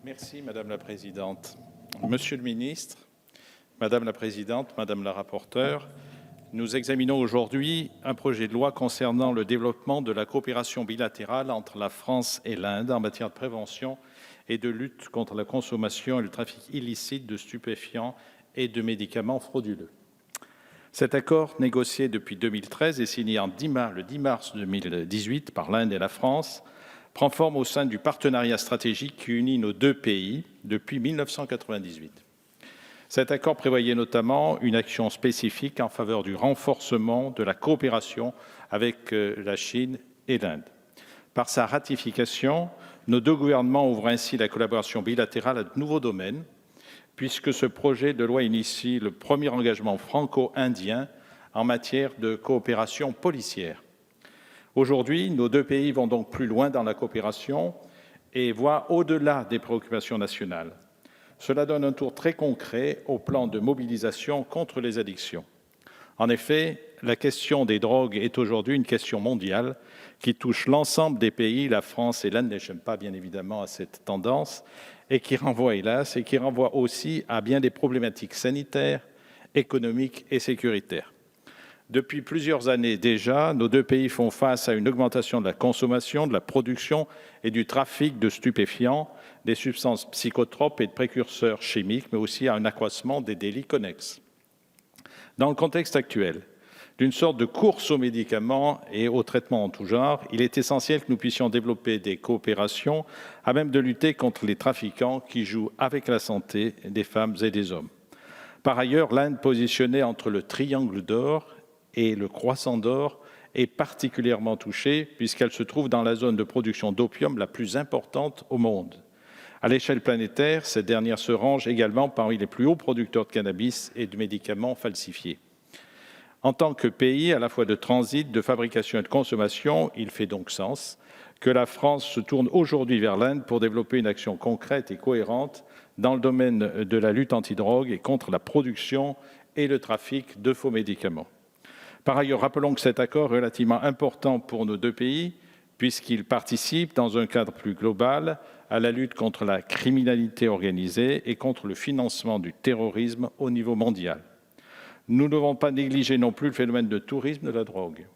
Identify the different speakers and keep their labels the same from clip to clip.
Speaker 1: Merci Madame la Présidente. Monsieur le Ministre, Madame la Présidente, Madame la Rapporteure, nous examinons aujourd'hui un projet de loi concernant le développement de la coopération bilatérale entre la France et l'Inde en matière de prévention et de lutte contre la consommation et le trafic illicite de stupéfiants et de médicaments frauduleux. Cet accord, négocié depuis 2013 et signé le 10 mars 2018 par l'Inde et la France, prend forme au sein du partenariat stratégique qui unit nos deux pays depuis 1998. Cet accord prévoyait notamment une action spécifique en faveur du renforcement de la coopération avec la Chine et l'Inde. Par sa ratification, nos deux gouvernements ouvrent ainsi la collaboration bilatérale à de nouveaux domaines, puisque ce projet de loi initie le premier engagement franco-indien en matière de coopération policière. Aujourd'hui, nos deux pays vont donc plus loin dans la coopération et voient au-delà des préoccupations nationales. Cela donne un tour très concret au plan de mobilisation contre les addictions. En effet, la question des drogues est aujourd'hui une question mondiale qui touche l'ensemble des pays. La France et l'Inde n'échappent pas, bien évidemment, à cette tendance et qui renvoie, hélas, aussi à bien des problématiques sanitaires, économiques et sécuritaires. Depuis plusieurs années déjà, nos deux pays font face à une augmentation de la consommation, de la production et du trafic de stupéfiants, des substances psychotropes et de précurseurs chimiques, mais aussi à un accroissement des délits connexes. Dans le contexte actuel, d'une sorte de course aux médicaments et aux traitements en tout genre, il est essentiel que nous puissions développer des coopérations à même de lutter contre les trafiquants qui jouent avec la santé des femmes et des hommes. Par ailleurs, l'Inde, positionnée entre le triangle d'or et le croissant d'or, est particulièrement touchée puisqu'elle se trouve dans la zone de production d'opium la plus importante au monde. À l'échelle planétaire, cette dernière se range également parmi les plus hauts producteurs de cannabis et de médicaments falsifiés. En tant que pays à la fois de transit, de fabrication et de consommation, il fait donc sens que la France se tourne aujourd'hui vers l'Inde pour développer une action concrète et cohérente dans le domaine de la lutte antidrogue et contre la production et le trafic de faux médicaments. Par ailleurs, rappelons que cet accord est relativement important pour nos deux pays, puisqu'il participe, dans un cadre plus global, à la lutte contre la criminalité organisée et contre le financement du terrorisme au niveau mondial. Nous ne devons pas négliger non plus le phénomène de tourisme de la drogue.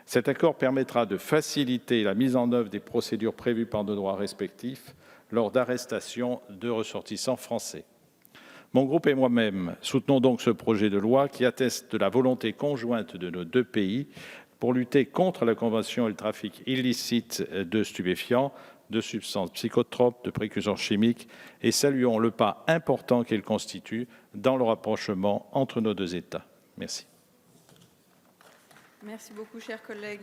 Speaker 1: Cet accord permettra de faciliter la mise en œuvre des procédures prévues par nos droits respectifs lors d'arrestations de ressortissants français. Mon groupe et moi-même soutenons donc ce projet de loi qui atteste de la volonté conjointe de nos deux pays pour lutter contre la consommation et le trafic illicite de stupéfiants, de substances psychotropes, de précurseurs chimiques et saluons le pas important qu'il constitue dans le rapprochement entre nos deux États. Merci.
Speaker 2: Merci beaucoup, chers collègues.